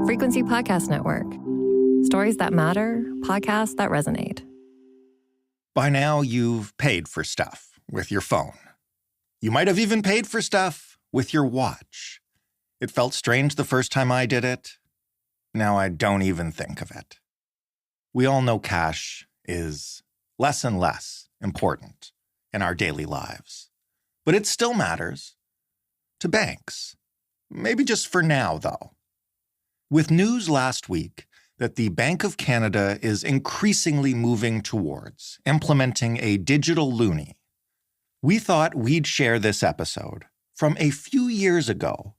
Frequency Podcast Network. Stories that matter, podcasts that resonate. By now, you've paid for stuff with your phone. You might have even paid for stuff with your watch. It felt strange the first time I did it. Now I don't even think of it. We all know cash is less and less important in our daily lives. But it still matters to banks. Maybe just for now, though. With news last week that the Bank of Canada is increasingly moving towards implementing a digital loonie, we thought we'd share this episode from a few years ago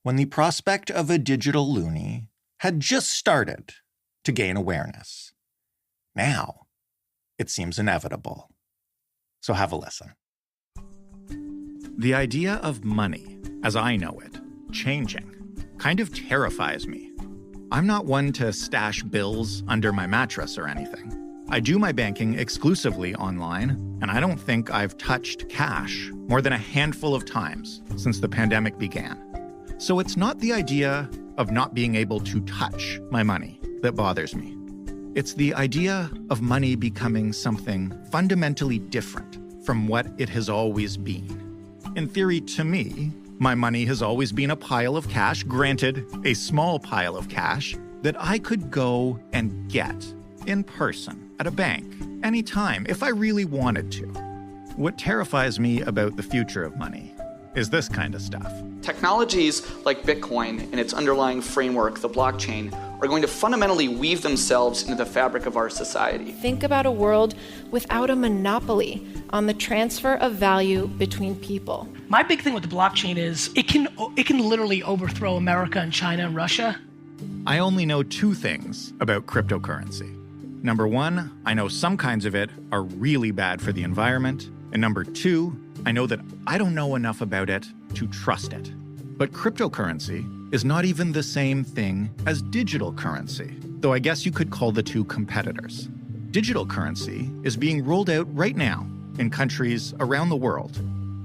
when the prospect of a digital loonie had just started to gain awareness. Now, it seems inevitable. So have a listen. The idea of money, as I know it, changing, kind of terrifies me. I'm not one to stash bills under my mattress or anything. I do my banking exclusively online, and I don't think I've touched cash more than a handful of times since the pandemic began. So it's not the idea of not being able to touch my money that bothers me. It's the idea of money becoming something fundamentally different from what it has always been. In theory, to me, my money has always been a pile of cash, granted a small pile of cash, that I could go and get in person at a bank anytime if I really wanted to. What terrifies me about the future of money is this kind of stuff. Technologies like Bitcoin and its underlying framework, the blockchain, are going to fundamentally weave themselves into the fabric of our society. Think about a world without a monopoly on the transfer of value between people. My big thing with the blockchain is it can literally overthrow America and China and Russia. I only know two things about cryptocurrency. Number one, I know some kinds of it are really bad for the environment. And number two, I know that I don't know enough about it to trust it. But cryptocurrency is not even the same thing as digital currency, though I guess you could call the two competitors. Digital currency is being rolled out right now in countries around the world,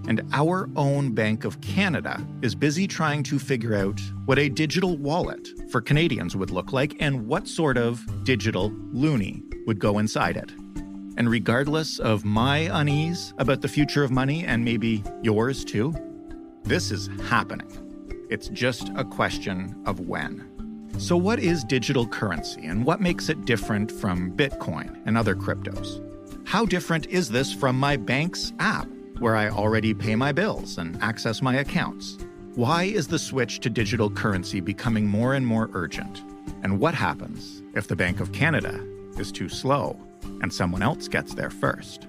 and our own Bank of Canada is busy trying to figure out what a digital wallet for Canadians would look like and what sort of digital loonie would go inside it. And regardless of my unease about the future of money, and maybe yours too, this is happening. It's just a question of when. So what is digital currency and what makes it different from Bitcoin and other cryptos? How different is this from my bank's app, where I already pay my bills and access my accounts? Why is the switch to digital currency becoming more and more urgent? And what happens if the Bank of Canada is too slow and someone else gets there first?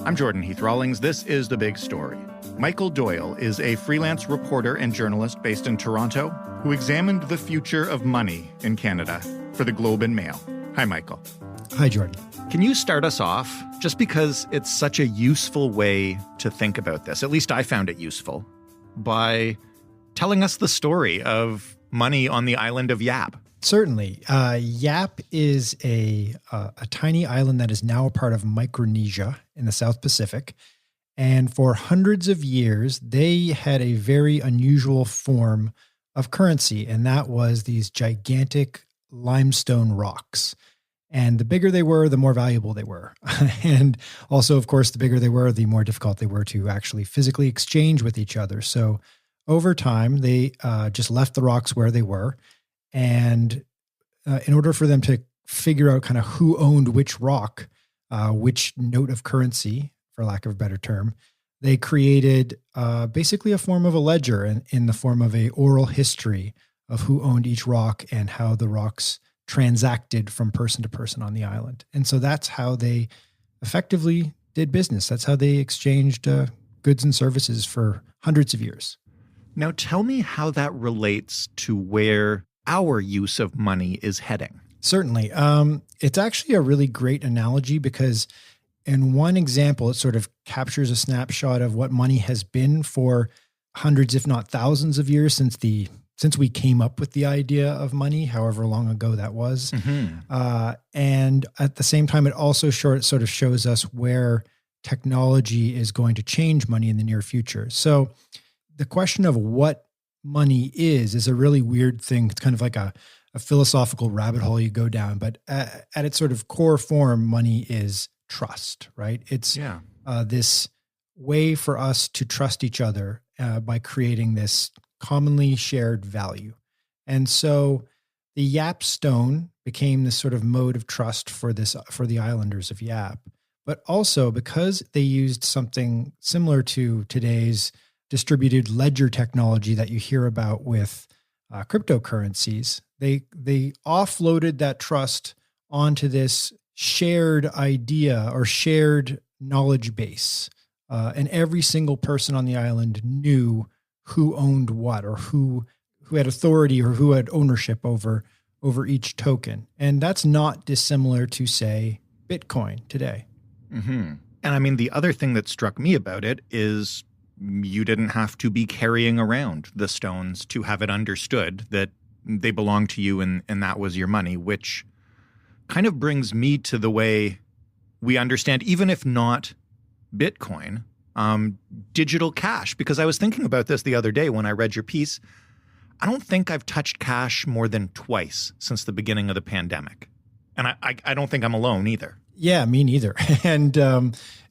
I'm Jordan Heath Rawlings. This is The Big Story. Michael Doyle is a freelance reporter and journalist based in Toronto who examined the future of money in Canada for the Globe and Mail. Hi, Michael. Hi, Jordan. Can you start us off, just because it's such a useful way to think about this, at least I found it useful, by telling us the story of money on the island of Yap? Certainly. Yap is a tiny island that is now a part of Micronesia in the South Pacific. And for hundreds of years, they had a very unusual form of currency, and that was these gigantic limestone rocks. And the bigger they were, the more valuable they were. And also, of course, the bigger they were, the more difficult they were to actually physically exchange with each other. So over time, they just left the rocks where they were. And in order for them to figure out kind of who owned which rock, which note of currency, for lack of a better term, they created basically a form of a ledger in the form of a oral history of who owned each rock and how the rocks transacted from person to person on the island. And so that's how they effectively did business. That's how they exchanged goods and services for hundreds of years. Now tell me how that relates to where our use of money is heading. Certainly. It's actually a really great analogy because in one example, it sort of captures a snapshot of what money has been for hundreds, if not thousands of years since we came up with the idea of money, however long ago that was. Mm-hmm. And at the same time, it also sort of shows us where technology is going to change money in the near future. So the question of what money is a really weird thing. It's kind of like a philosophical rabbit hole you go down, but at its sort of core form, money is trust, right? It's this way for us to trust each other by creating this commonly shared value. And so the Yap stone became this sort of mode of trust for the islanders of Yap. But also because they used something similar to today's distributed ledger technology that you hear about with cryptocurrencies, they offloaded that trust onto this shared idea or shared knowledge base. And every single person on the island knew who owned what, or who had authority or who had ownership over each token. And that's not dissimilar to, say, Bitcoin today. Mm-hmm. And I mean, the other thing that struck me about it is you didn't have to be carrying around the stones to have it understood that they belong to you and that was your money, which kind of brings me to the way we understand, even if not Bitcoin, digital cash. Because I was thinking about this the other day when I read your piece. I don't think I've touched cash more than twice since the beginning of the pandemic. And I don't think I'm alone either. Yeah, me neither. And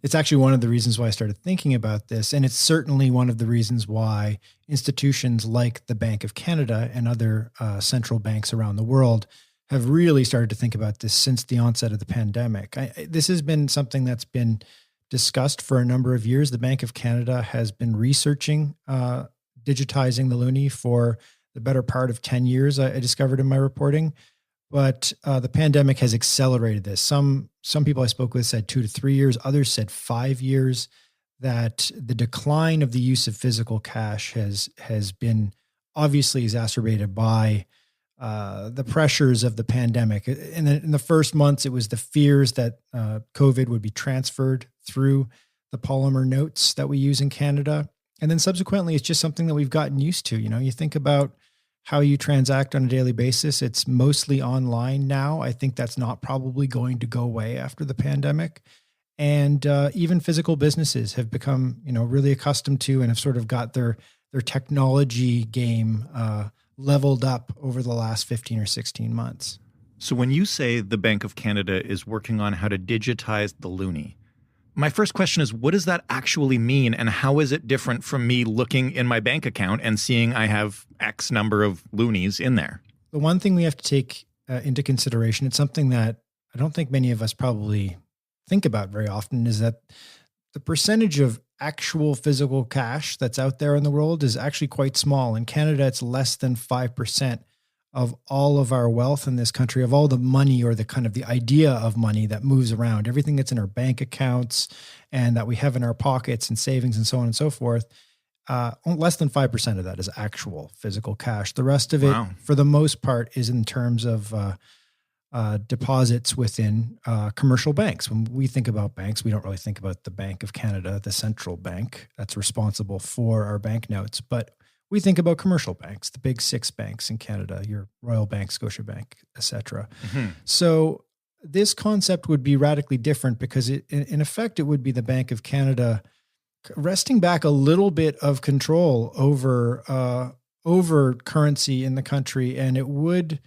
it's actually one of the reasons why I started thinking about this. And it's certainly one of the reasons why institutions like the Bank of Canada and other central banks around the world have really started to think about this since the onset of the pandemic. This has been something that's been discussed for a number of years. The Bank of Canada has been researching digitizing the loonie for the better part of 10 years, I discovered in my reporting. But the pandemic has accelerated this. Some people I spoke with said 2 to 3 years. Others said 5 years. That the decline of the use of physical cash has been obviously exacerbated by the pressures of the pandemic. In the first months, it was the fears that COVID would be transferred through the polymer notes that we use in Canada. And then subsequently, it's just something that we've gotten used to. You know, you think about how you transact on a daily basis. It's mostly online now. I think that's not probably going to go away after the pandemic. And even physical businesses have become, really accustomed to and have sort of got their technology game leveled up over the last 15 or 16 months. So when you say the Bank of Canada is working on how to digitize the loonie, my first question is, what does that actually mean? And how is it different from me looking in my bank account and seeing I have X number of loonies in there? The one thing we have to take into consideration, it's something that I don't think many of us probably think about very often, is that the percentage of actual physical cash that's out there in the world is actually quite small. In Canada, it's less than 5% of all of our wealth in this country, of all the money or the kind of the idea of money that moves around, everything that's in our bank accounts and that we have in our pockets and savings and so on and so forth. Less than 5% of that is actual physical cash. The rest of it, for the most part, is in terms of deposits within commercial banks. When we think about banks, we don't really think about the Bank of Canada, the central bank that's responsible for our banknotes, but we think about commercial banks, the big 6 banks in Canada, your Royal Bank, Scotiabank, et cetera. Mm-hmm. So this concept would be radically different because in effect, it would be the Bank of Canada wresting back a little bit of control over currency in the country. And it would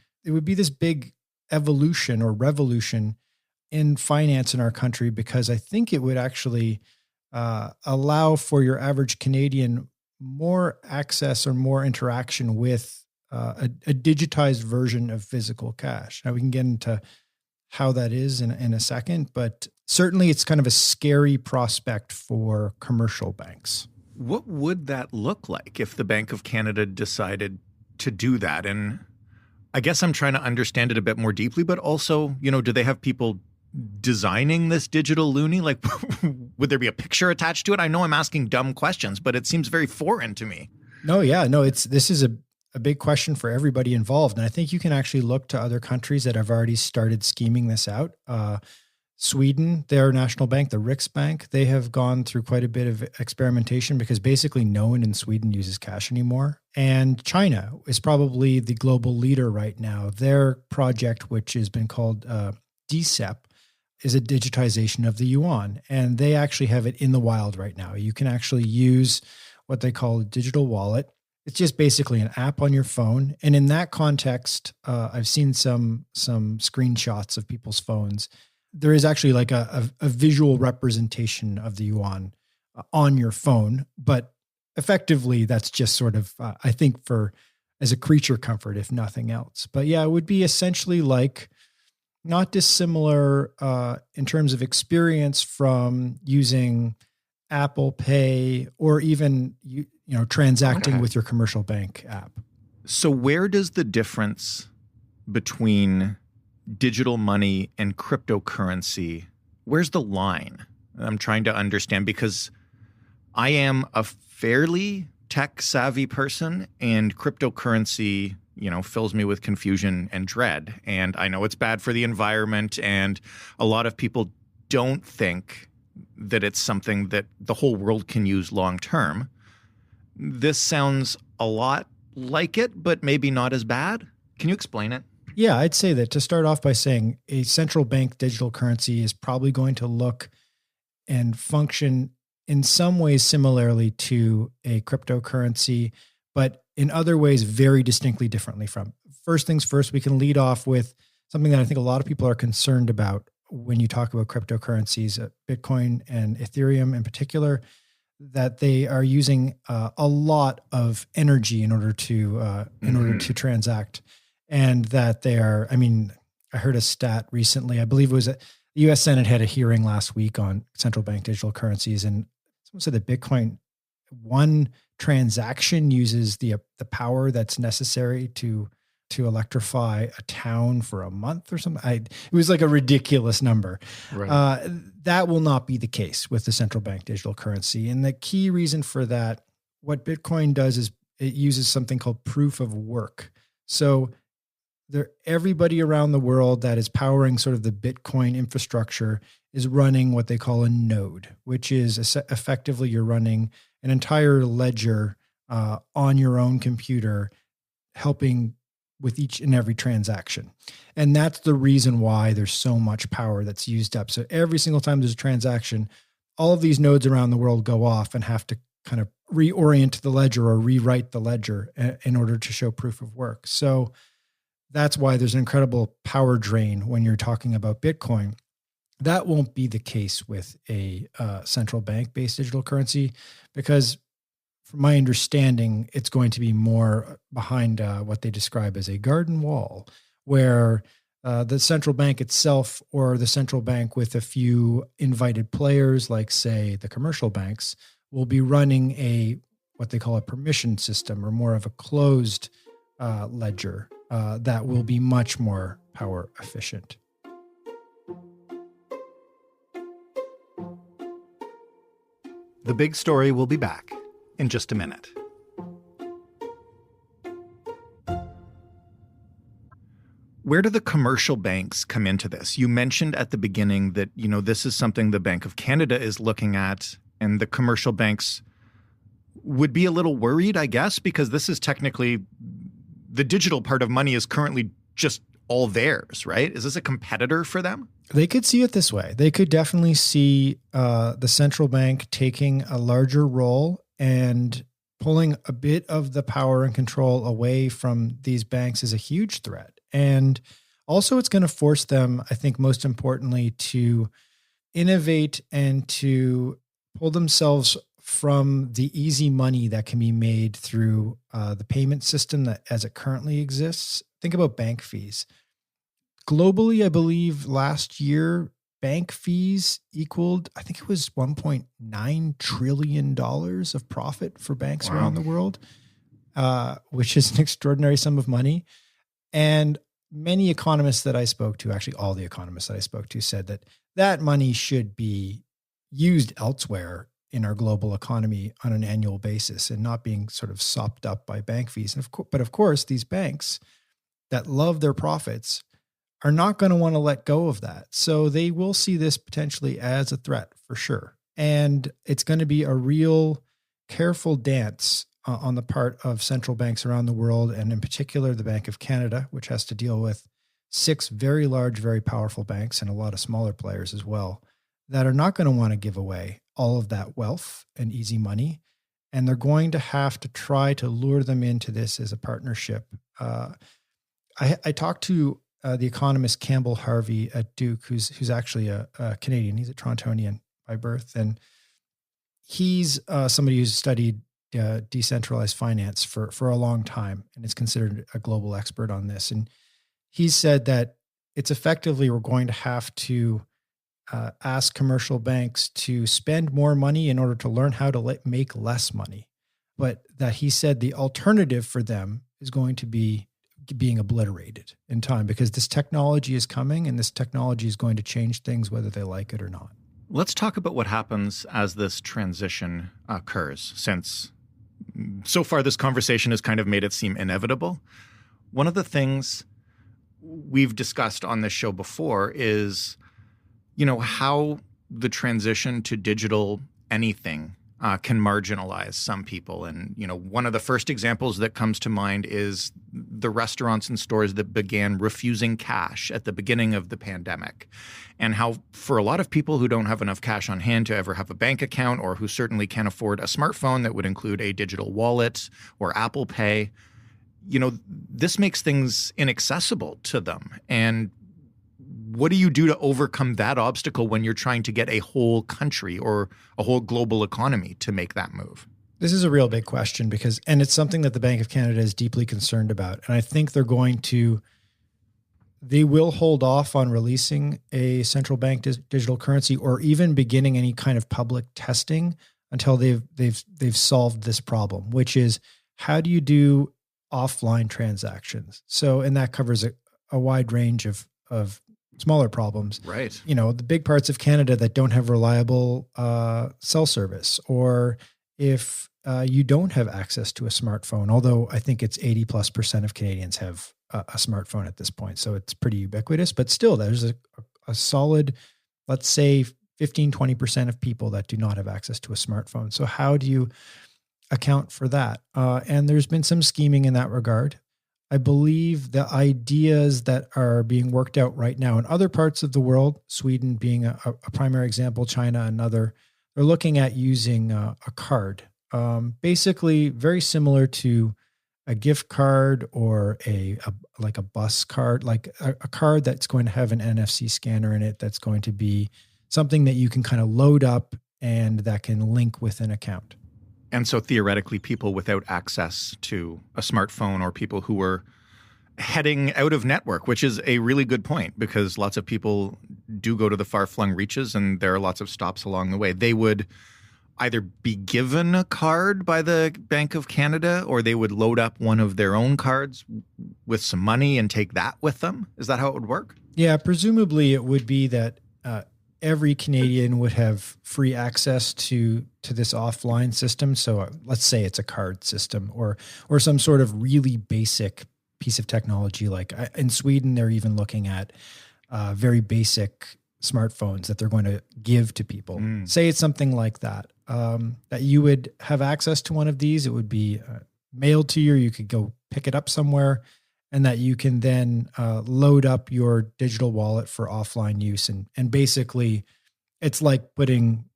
be this big evolution or revolution in finance in our country, because I think it would actually allow for your average Canadian more access or more interaction with a digitized version of physical cash. Now we can get into how that is in a second, but certainly it's kind of a scary prospect for commercial banks. What would that look like if the Bank of Canada decided to do that? And I guess I'm trying to understand it a bit more deeply, but also, do they have people designing this digital loonie? Like, would there be a picture attached to it? I know I'm asking dumb questions, but it seems very foreign to me. No, this is a big question for everybody involved. And I think you can actually look to other countries that have already started scheming this out. Sweden, their national bank, the Riksbank, they have gone through quite a bit of experimentation because basically no one in Sweden uses cash anymore. And China is probably the global leader right now. Their project, which has been called DCEP, is a digitization of the yuan. And they actually have it in the wild right now. You can actually use what they call a digital wallet. It's just basically an app on your phone. And in that context, I've seen some screenshots of people's phones. There is actually like a visual representation of the yuan on your phone, but effectively that's just sort of, I think as a creature comfort, if nothing else. But yeah, it would be essentially like not dissimilar in terms of experience from using Apple Pay or even transacting with your commercial bank app. So where does the difference between digital money and cryptocurrency, where's the line? I'm trying to understand because I am a fairly tech savvy person, and cryptocurrency, fills me with confusion and dread. And I know it's bad for the environment, and a lot of people don't think that it's something that the whole world can use long term. This sounds a lot like it, but maybe not as bad. Can you explain it? Yeah, I'd say that to start off by saying a central bank digital currency is probably going to look and function in some ways similarly to a cryptocurrency, but in other ways very distinctly differently from. First things first, we can lead off with something that I think a lot of people are concerned about when you talk about cryptocurrencies, Bitcoin and Ethereum in particular, that they are using a lot of energy in order to transact. And that they are, I heard a stat recently, I believe it was the U.S. Senate had a hearing last week on central bank digital currencies, and someone said that Bitcoin, one transaction uses the power that's necessary to electrify a town for a month or something. It was like a ridiculous number. Right. That will not be the case with the central bank digital currency. And the key reason for that, what Bitcoin does is it uses something called proof of work. So everybody around the world that is powering sort of the Bitcoin infrastructure is running what they call a node, which is effectively you're running an entire ledger on your own computer, helping with each and every transaction. And that's the reason why there's so much power that's used up. So every single time there's a transaction, all of these nodes around the world go off and have to kind of reorient the ledger or rewrite the ledger in order to show proof of work. So that's why there's an incredible power drain when you're talking about Bitcoin. That won't be the case with a central bank-based digital currency because, from my understanding, it's going to be more behind what they describe as a garden wall, where the central bank itself or the central bank with a few invited players, like, say, the commercial banks, will be running what they call a permission system or more of a closed ledger that will be much more power efficient. The Big Story will be back in just a minute. Where do the commercial banks come into this? You mentioned at the beginning that, this is something the Bank of Canada is looking at, and the commercial banks would be a little worried, I guess, because this is technically the digital part of money is currently just all theirs, right? Is this a competitor for them? They could see it this way. They could definitely see the central bank taking a larger role and pulling a bit of the power and control away from these banks is a huge threat. And also it's going to force them, I think most importantly, to innovate and to pull themselves from the easy money that can be made through the payment system that as it currently exists. Think about bank fees. Globally, I believe last year, bank fees equaled, I think it was $1.9 trillion of profit for banks around the world, which is an extraordinary sum of money. And many economists that I spoke to, actually all the economists that I spoke to, said that that money should be used elsewhere in our global economy on an annual basis and not being sort of sopped up by bank fees. But of course, these banks that love their profits are not going to want to let go of that. So they will see this potentially as a threat for sure. And it's going to be a real careful dance on the part of central banks around the world, and in particular, the Bank of Canada, which has to deal with 6 very large, very powerful banks and a lot of smaller players as well that are not going to want to give away all of that wealth and easy money. And they're going to have to try to lure them into this as a partnership. I talked to the economist Campbell Harvey at Duke, who's actually a Canadian. He's a Torontonian by birth. And he's somebody who's studied decentralized finance for a long time and is considered a global expert on this. And he said that it's effectively we're going to have to ask commercial banks to spend more money in order to learn how to make less money. But that he said the alternative for them is going to be being obliterated in time because this technology is coming and this technology is going to change things whether they like it or not. Let's talk about what happens as this transition occurs, since so far this conversation has kind of made it seem inevitable. One of the things we've discussed on this show before is, how the transition to digital anything can marginalize some people. And, one of the first examples that comes to mind is the restaurants and stores that began refusing cash at the beginning of the pandemic. And how for a lot of people who don't have enough cash on hand to ever have a bank account or who certainly can't afford a smartphone that would include a digital wallet or Apple Pay, this makes things inaccessible to them. And what do you do to overcome that obstacle when you're trying to get a whole country or a whole global economy to make that move? This is a real big question and it's something that the Bank of Canada is deeply concerned about. And I think they will hold off on releasing a central bank digital currency or even beginning any kind of public testing until they've solved this problem, which is how do you do offline transactions? So, and that covers a wide range of smaller problems. Right. The big parts of Canada that don't have reliable cell service, or if you don't have access to a smartphone, although I think it's 80+% of Canadians have a smartphone at this point. So it's pretty ubiquitous, but still there's a solid, let's say 15-20% of people that do not have access to a smartphone. So how do you account for that? And there's been some scheming in that regard. I believe the ideas that are being worked out right now in other parts of the world, Sweden being a primary example, China another, they're looking at using a card, basically very similar to a gift card or like a bus card, like a card that's going to have an NFC scanner in it. That's going to be something that you can kind of load up and that can link with an account. And so theoretically, people without access to a smartphone or people who were heading out of network, which is a really good point because lots of people do go to the far-flung reaches and there are lots of stops along the way. They would either be given a card by the Bank of Canada or they would load up one of their own cards with some money and take that with them. Is that how it would work? Yeah, presumably it would be that every Canadian would have free access to this offline system. So let's say it's a card system or some sort of really basic piece of technology. Like in Sweden, they're even looking at very basic smartphones that they're going to give to people. Say it's something like that, that you would have access to one of these. It would be mailed to you. You could go pick it up somewhere. And that you can then load up your digital wallet for offline use. And basically, it's like putting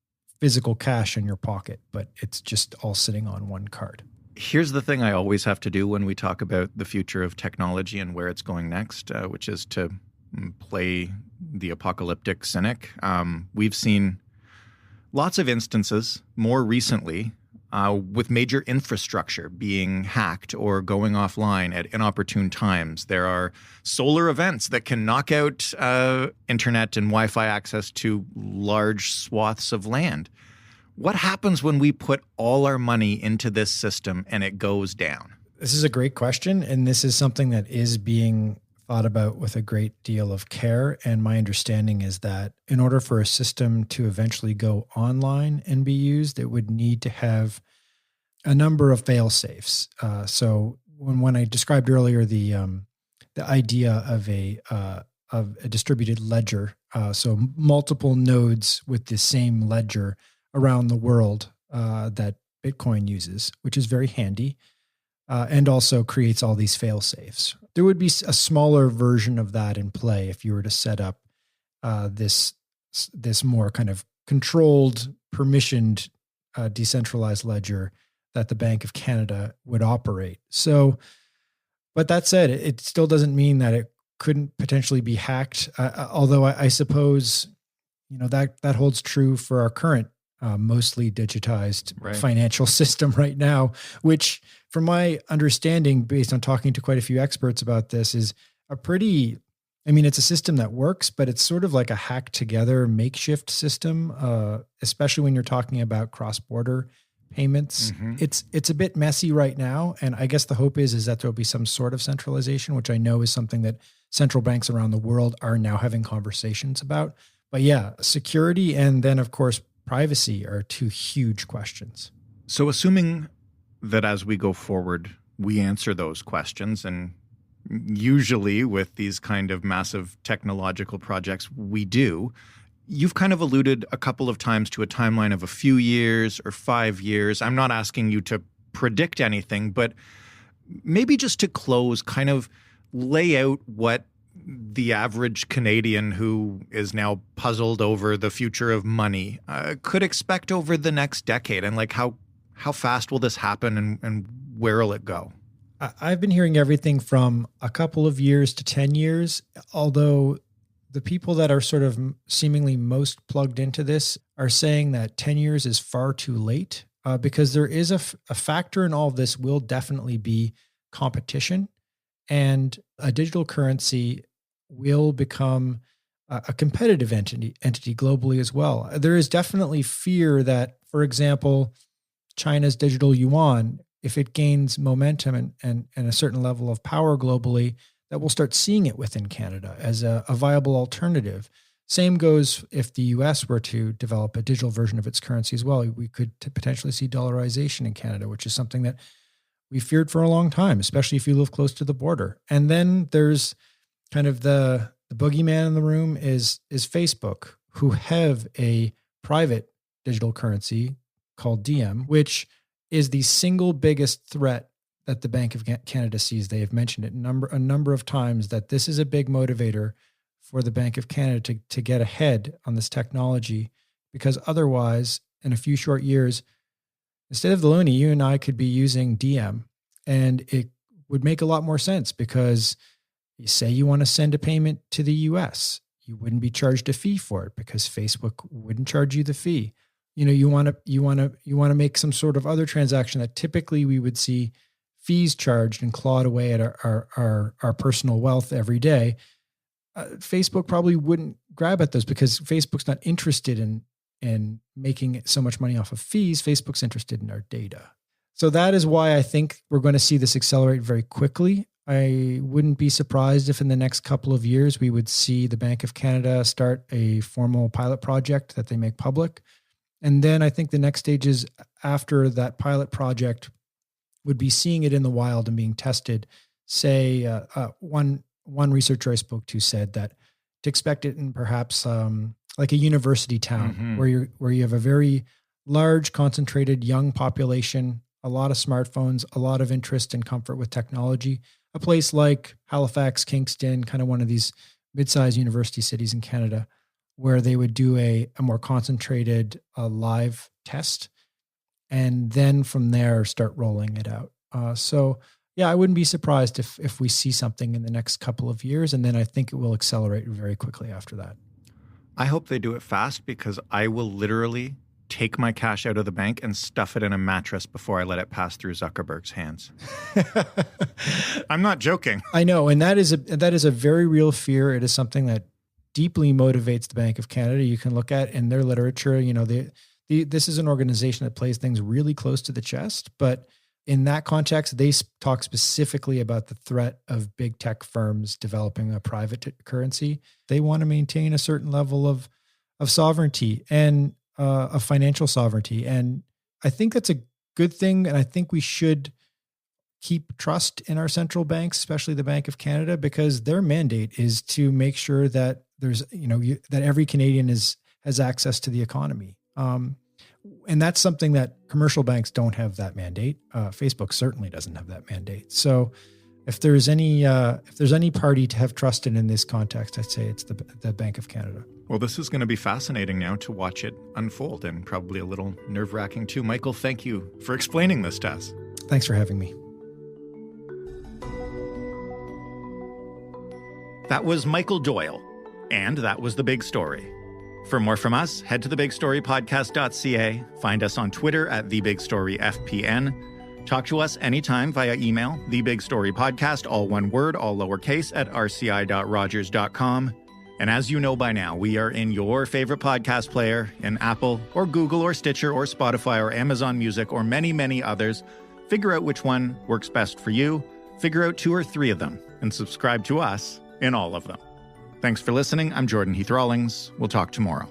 physical cash in your pocket, but it's just all sitting on one card. Here's the thing I always have to do when we talk about the future of technology and where it's going next, which is to play the apocalyptic cynic. We've seen lots of instances more recently with major infrastructure being hacked or going offline at inopportune times. There are solar events that can knock out internet and Wi-Fi access to large swaths of land. What happens when we put all our money into this system and it goes down? This is a great question. And this is something that is being thought about with a great deal of care. And my understanding is that in order for a system to eventually go online and be used, it would need to have a number of fail safes. So when I described earlier the idea of a distributed ledger, so multiple nodes with the same ledger around the world that Bitcoin uses, which is very handy. and also creates all these fail safes. There would be a smaller version of that in play if you were to set up this more kind of controlled, permissioned, decentralized ledger that the Bank of Canada would operate. So, but that said, it still doesn't mean that it couldn't potentially be hacked. Although I suppose, that holds true for our current mostly digitized financial system right now, which from my understanding, based on talking to quite a few experts about this, is it's a system that works, but it's sort of like a hacked together makeshift system, especially when you're talking about cross-border payments. Mm-hmm. It's a bit messy right now. And I guess the hope is that there'll be some sort of centralization, which I know is something that central banks around the world are now having conversations about. But yeah, security and then of course, privacy are two huge questions. So assuming that as we go forward, we answer those questions, and usually with these kind of massive technological projects, we do. You've kind of alluded a couple of times to a timeline of a few years or 5 years. I'm not asking you to predict anything, but maybe just to close, kind of lay out what the average Canadian who is now puzzled over the future of money could expect over the next decade, and like how fast will this happen and where will it go? I've been hearing everything from a couple of years to 10 years, although the people that are sort of seemingly most plugged into this are saying that 10 years is far too late because there is a factor in all of this will definitely be competition, and a digital currency will become a competitive entity globally as well. There is definitely fear that, for example, China's digital yuan, if it gains momentum and a certain level of power globally, that we'll start seeing it within Canada as a viable alternative. Same goes if the US were to develop a digital version of its currency as well. We could potentially see dollarization in Canada, which is something that we feared for a long time, especially if you live close to the border. And then there's kind of the boogeyman in the room is Facebook, who have a private digital currency called DM, which is the single biggest threat that the Bank of Canada sees. They have mentioned it a number of times that this is a big motivator for the Bank of Canada to get ahead on this technology, because otherwise, in a few short years, instead of the loonie, you and I could be using DM, and it would make a lot more sense because you say you want to send a payment to the US, you wouldn't be charged a fee for it because Facebook wouldn't charge you the fee. You want to make some sort of other transaction that typically we would see fees charged and clawed away at our personal wealth every day. Facebook probably wouldn't grab at those because Facebook's not interested in making so much money off of fees. Facebook's interested in our data. So that is why I think we're going to see this accelerate very quickly. I wouldn't be surprised if in the next couple of years we would see the Bank of Canada start a formal pilot project that they make public. And then I think the next stages after that pilot project would be seeing it in the wild and being tested. Say one researcher I spoke to said that to expect it in perhaps like a university town where you have a very large, concentrated young population, a lot of smartphones, a lot of interest and comfort with technology. A place like Halifax, Kingston, kind of one of these mid-sized university cities in Canada, where they would do a more concentrated live test, and then from there start rolling it out. So yeah, I wouldn't be surprised if we see something in the next couple of years, and then I think it will accelerate very quickly after that. I hope they do it fast because I will literally take my cash out of the bank and stuff it in a mattress before I let it pass through Zuckerberg's hands. I'm not joking. I know, and that is a very real fear. It is something that deeply motivates the Bank of Canada. You can look at in their literature, this is an organization that plays things really close to the chest, but in that context, they talk specifically about the threat of big tech firms developing a private currency. They want to maintain a certain level of sovereignty and of financial sovereignty. And I think that's a good thing. And I think we should keep trust in our central banks, especially the Bank of Canada, because their mandate is to make sure that there's, that every Canadian has access to the economy. And that's something that commercial banks don't have that mandate. Facebook certainly doesn't have that mandate. So if there's any party to have trust in this context, I'd say it's the Bank of Canada. Well, this is going to be fascinating now to watch it unfold, and probably a little nerve-wracking too. Michael, thank you for explaining this to us. Thanks for having me. That was Michael Doyle, and that was The Big Story. For more from us, head to thebigstorypodcast.ca, find us on Twitter at TheBigStoryFPN. Talk to us anytime via email, thebigstorypodcast, all one word, all lowercase, at rci.rogers.com. And as you know by now, we are in your favorite podcast player, in Apple or Google or Stitcher or Spotify or Amazon Music or many, many others. Figure out which one works best for you, figure out 2 or 3 of them, and subscribe to us in all of them. Thanks for listening. I'm Jordan Heath Rawlings. We'll talk tomorrow.